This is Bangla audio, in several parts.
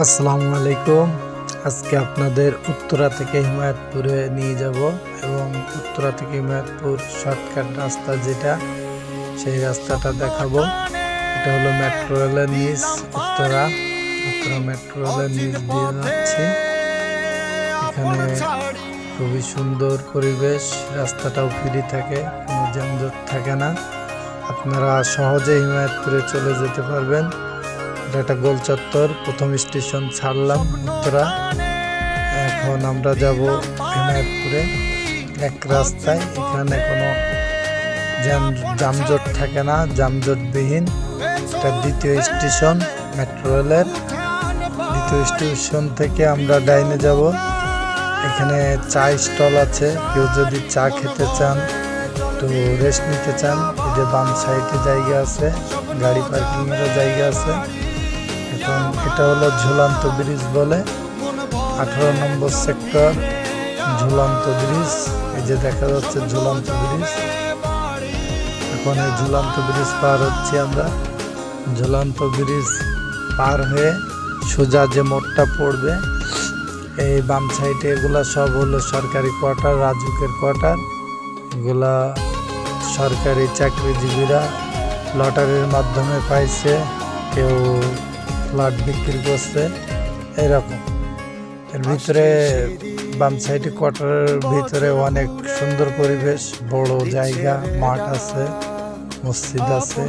আসসালামু আলাইকুম। আজকে আপনাদের উত্তরা থেকে হিমায়তপুরে নিয়ে যাব এবং উত্তরা থেকে হিমায়তপুর শর্টকাট রাস্তা যেটা, সেই রাস্তাটা দেখাবো। এটা হলো মেট্রো রেলের নিচ উত্তরা মেট্রো রেলের নিচ দিয়ে যাচ্ছি। এখানে খুবই সুন্দর পরিবেশ, রাস্তাটাও ফ্রি থাকে, কোনো যানজট থাকে না। আপনারা সহজে হিমায়তপুরে চলে যেতে পারবেন। এটা একটা গোল চত্বর, প্রথম স্টেশন ছাড়লাম উত্তরা। এখন আমরা যাব হিমায়তপুরে এক রাস্তায়। এখানে কোনো যানজট থাকে না, যানজটবিহীন। এটা দ্বিতীয় স্টেশন মেট্রো রেলের। দ্বিতীয় স্টেশন থেকে আমরা ডাইনে যাব। এখানে চা স্টল আছে, কেউ যদি চা খেতে চান, একটু রেস্ট নিতে চান, এই যে বাম সাইডে জায়গা আছে, গাড়ি পার্কিংয়েরও জায়গা আছে। এখন এটা হলো ঝুলন্ত ব্রিজ বলে, 18 নম্বর সেক্টর ঝুলন্ত ব্রিজ। এই যে দেখা যাচ্ছে ঝুলন্ত ব্রিজ। এখন এই ঝুলন্ত ব্রিজ পার হচ্ছি আমরা। ঝুলন্ত ব্রিজ পার হয়ে সোজা যে মোড়টা পড়বে, এই বাম সাইডে এগুলা সব হলো সরকারি কোয়ার্টার, রাজুকের কোয়ার্টার। এগুলা সরকারি চাকরিজীবীরা লটারির মাধ্যমে পাইছে, কেউ ফ্ল্যাট বিক্রি করছে, এরকম। এর ভিতরে বাম সাইডে কোয়ার্টারের ভিতরে অনেক সুন্দর পরিবেশ, বড় জায়গা, মাঠ আছে, মসজিদ আছে,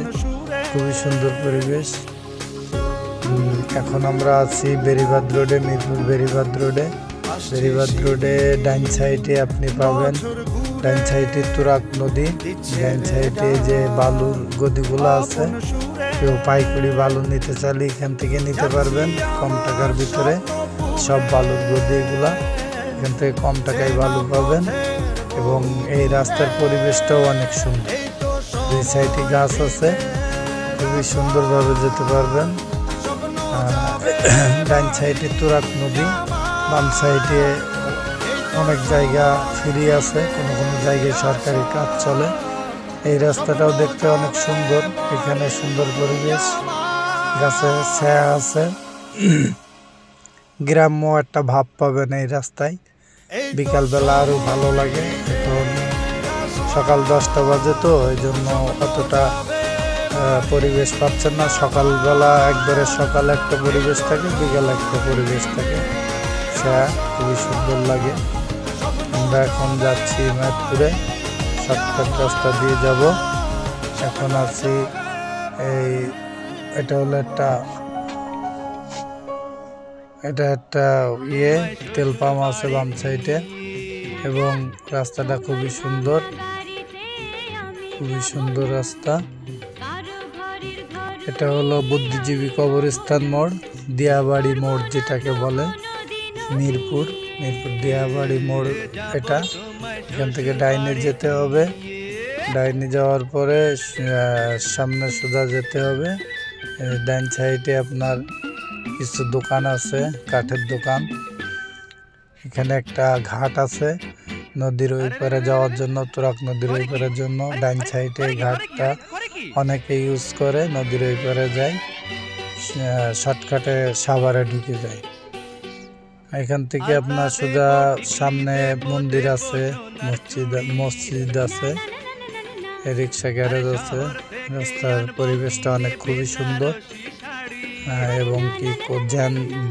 খুবই সুন্দর পরিবেশ। এখন আমরা আছি বেরিবাদ রোডে, মিরপুর বেরিবাদ রোডে। বেরিবাদ রোডে ডাইন সাইডে আপনি পাবেন, ডাইন সাইডে তুরাগ নদী, ডাইন সাইডে যে বালুর গদিগুলো আছে, কেউ পাইকারি বালু নিতে চাইলে এখান থেকে নিতে পারবেন কম টাকার ভিতরে। সব বালুর গদি এগুলা, এখান থেকে কম টাকায় বালু পাবেন। এবং এই রাস্তার পরিবেশটাও অনেক সুন্দর, দুই সাইডে গাছ আছে, খুবই সুন্দরভাবে যেতে পারবেন। ডাইন সাইডে তুরাগ নদী, বাম সাইডে অনেক জায়গা ফ্রি আছে, কোনো কোনো জায়গায় সরকারি কাজ চলে। এই রাস্তাটাও দেখতে অনেক সুন্দর, এখানে সুন্দর পরিবেশ, গাছে ছায়া আছে, গ্রাম্য একটা ভাব পাবেন এই রাস্তায়। বিকালবেলা আরও ভালো লাগে। এখন সকাল 10টা বাজে, তো এই জন্য অতটা পরিবেশ পাচ্ছেন না। সকালবেলা একবারে সকালে একটা পরিবেশ থাকে, বিকালে একটা পরিবেশ থাকে, ছায়া খুবই সুন্দর লাগে। আমরা এখন যাচ্ছি হিমায়তপুরে, শর্টকাট রাস্তা দিয়ে যাব। এখন আছি এটা হলো একটা তেল পাম্প আছে বাম সাইডে, এবং রাস্তাটা খুবই সুন্দর রাস্তা। এটা হলো বুদ্ধিজীবী কবরস্থান মোড়, দিয়াবাড়ি মোড় যেটাকে বলে, মিরপুর দিয়াবাড়ি মোড় এটা। এখান থেকে ডাইনে যেতে হবে, ডাইনে যাওয়ার পরে সামনে সোজা যেতে হবে। ডাইন সাইডে আপনার কিছু দোকান আছে, কাঠের দোকান। এখানে একটা ঘাট আছে নদীর ওই পারে যাওয়ার জন্য, তুরাগ নদীর ওই পারের জন্য। ডাইন সাইডে ঘাটটা অনেকে ইউজ করে, নদীর ওই পারে যায়, শর্টকাটে সাভারে ঢুকে যায়। এখান থেকে আপনার সোজা সামনে মন্দির আছে, মসজিদ আছে, রিক্সা গ্যারেজ আছে। রাস্তার পরিবেশটা খুবই সুন্দর, এবং কি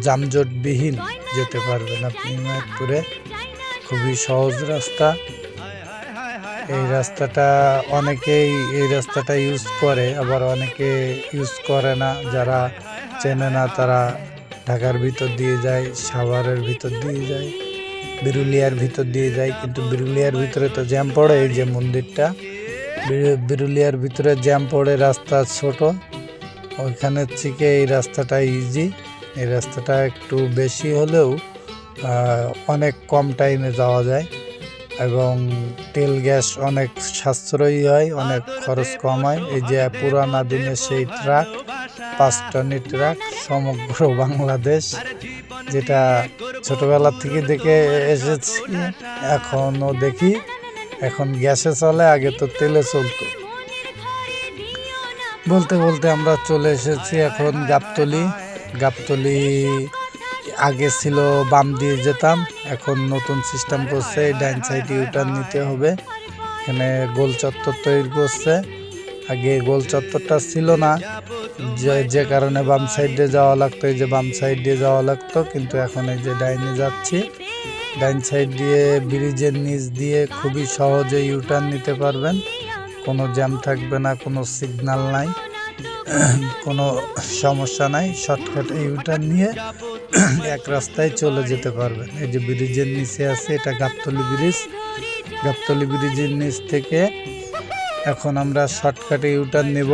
যানজটবিহীন যেতে পারবেন আপনি হিমায়তপুরে। খুবই সহজ রাস্তা। এই রাস্তাটা অনেকেই এই রাস্তাটা ইউজ করে, আবার অনেকে ইউজ করে না। যারা চেনে না তারা ঢাকার ভিতর দিয়ে যায়, সাভারের ভিতর দিয়ে যায়, বিরুলিয়ার ভিতর দিয়ে যায়। কিন্তু বিরুলিয়ার ভিতরে তো জ্যাম পড়ে, এই যে মন্দিরটা, বিরুলিয়ার ভিতরে জ্যাম পড়ে, রাস্তা ছোট। ওইখানের থেকে এই রাস্তাটা ইজি। এই রাস্তাটা একটু বেশি হলেও অনেক কম টাইমে যাওয়া যায়, এবং তেল গ্যাস অনেক সাশ্রয়ী হয়, অনেক খরচ কম হয়। এই যে পুরানা দিনের সেই ট্রাক, 5 টনের ট্রাক, সমগ্র বাংলাদেশ, যেটা ছোটবেলা থেকে দেখে এসেছি, এখনও দেখি। এখন গ্যাসে চলে, আগে তো তেলে চলতো। বলতে বলতে আমরা চলে এসেছি এখন গাবতলী আগে ছিল বাম দিয়ে যেতাম, এখন নতুন সিস্টেম করছে এই ডাইন সাইডে ইউটার্ন নিতে হবে। এখানে গোল চত্বর তৈরি করছে, আগে গোল চত্বরটা ছিল না, যে কারণে বাম সাইডে যাওয়া লাগতো, এই যে বাম সাইড দিয়ে যাওয়া লাগতো, কিন্তু এখন এই যে ডাইনে যাচ্ছি। ডাইন সাইড দিয়ে ব্রিজের নিচ দিয়ে খুবই সহজে ইউটার্ন নিতে পারবেন, কোনো জ্যাম থাকবে না, কোনো সিগন্যাল নাই, কোনো সমস্যা নাই, শর্টকাটে ইউটার্ন নিয়ে এক রাস্তায় চলে যেতে পারবেন। এই যে ব্রিজের নিচে আছে, এটা গাবতলী ব্রিজ। গাবতলী ব্রিজের নিচ থেকে এখন আমরা শর্টকাটে ইউটার্ন নেব।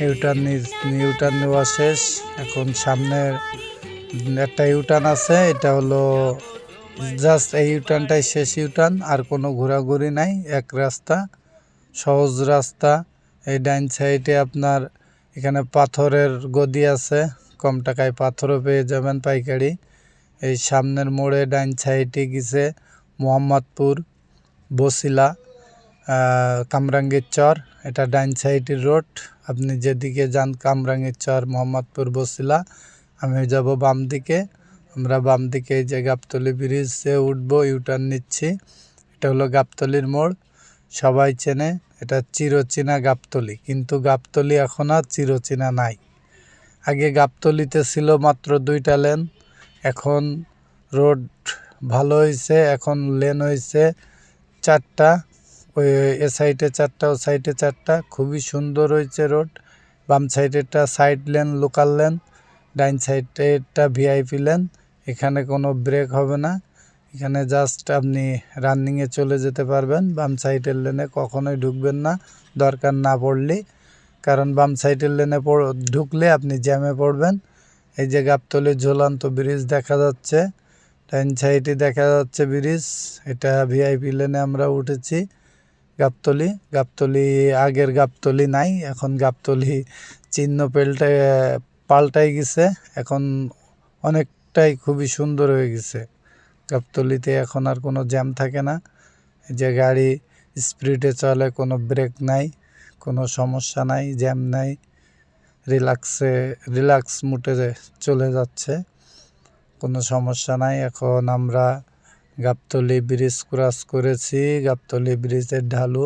ইউটার্ন নেওয়া শেষ, এখন সামনে একটা ইউটার্ন আছে, এটা হলো জাস্ট এই ইউটার্নটাই শেষ ইউটার্ন, আর কোনো ঘোরাঘুরি নাই, এক রাস্তা, সহজ রাস্তা। এই ডাইন সাইডে আপনার এখানে পাথরের গদি আছে, কম টাকায় পাথরও পেয়ে যাবেন পাইকারি। এই সামনের মোড়ে ডাইন সাইডে গেছে মোহাম্মদপুর, বসিলা, কামরাঙ্গীর চর, এটা ডাইন সাইডের রোড। আপনি যেদিকে যান কামরাঙ্গীর চর, মোহাম্মদপুর, বসিলা, আমি যাব বাম দিকে। আমরা বাম দিকে এই যে গাবতলী ব্রিজে উঠবো, ইউটার্ন নিচ্ছি। এটা হলো গাবতলীর মোড়, সবাই চেনে, এটা চিরচেনা গাবতলী, কিন্তু গাবতলী এখন আর চিরচেনা নাই। আগে গাবতলীতে ছিল মাত্র 2টা লেন, এখন রোড ভালো হয়েছে, এখন লেন হয়েছে 4টা, ওই এ সাইডে 4টা, ও সাইডে 4টা, খুবই সুন্দর হয়েছে রোড। বাম সাইডেরটা সাইড লেন, লোকাল লেন, ডাইন সাইডেরটা ভিআইপি লেন। এখানে কোনো ব্রেক হবে না, এখানে জাস্ট আপনি রানিংয়ে চলে যেতে পারবেন। বাম সাইডের লেনে কখনোই ঢুকবেন না, দরকার না পড়লে, কারণ বাম সাইডের লেনে ঢুকলে আপনি জ্যামে পড়বেন। এই যে গাবতলী ঝুলন্ত ব্রিজ দেখা যাচ্ছে, ডাইন সাইডে দেখা যাচ্ছে ব্রিজ, এটা ভিআইপি লেনে আমরা উঠেছি। গাবতলী আগের গাবতলী নাই, এখন গাবতলী চিহ্ন পাল্টাই গেছে, এখন অনেকটাই খুবই সুন্দর হয়ে গেছে। গাবতলীতে এখন আর কোনো জ্যাম থাকে না, যে গাড়ি স্পিডে চলে, কোনো ব্রেক নাই, কোনো সমস্যা নাই, জ্যাম নাই, রিল্যাক্স মুডে চলে যাচ্ছে, কোনো সমস্যা নাই। এখন আমরা গাবতলী ব্রিজ ক্রস করেছি, গাবতলী ব্রিজের ঢালু,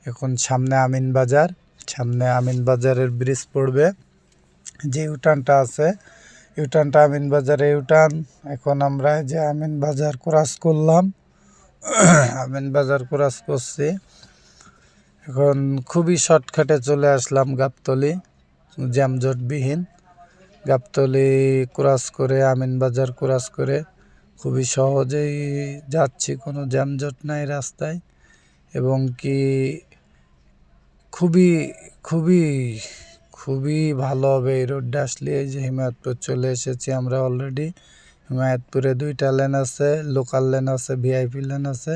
এখন সামনে আমিনবাজারের ব্রিজ পড়বে। যে ইউটার্নটা আছে, ইউটার্নটা আমিনবাজারে ইউটার্ন। এখন আমরা যে আমিনবাজার ক্রস করলাম, আমিনবাজার ক্রস করছি, এখন খুবই শর্টকাটে চলে আসলাম গাবতলী, জ্যামজটবিহীন। গাবতলী ক্রস করে আমিনবাজার ক্রস করে খুবই সহজেই যাচ্ছি, কোনো জ্যামজট নাই রাস্তায়, এবং কি খুবই খুবই খুবই ভালো হবে এই রোডটা আসলে। এই যে হিমায়তপুর চলে এসেছি আমরা অলরেডি। হিমায়তপুরে 2টা লেন আছে, লোকাল লেন আছে, ভিআইপি লেন আছে।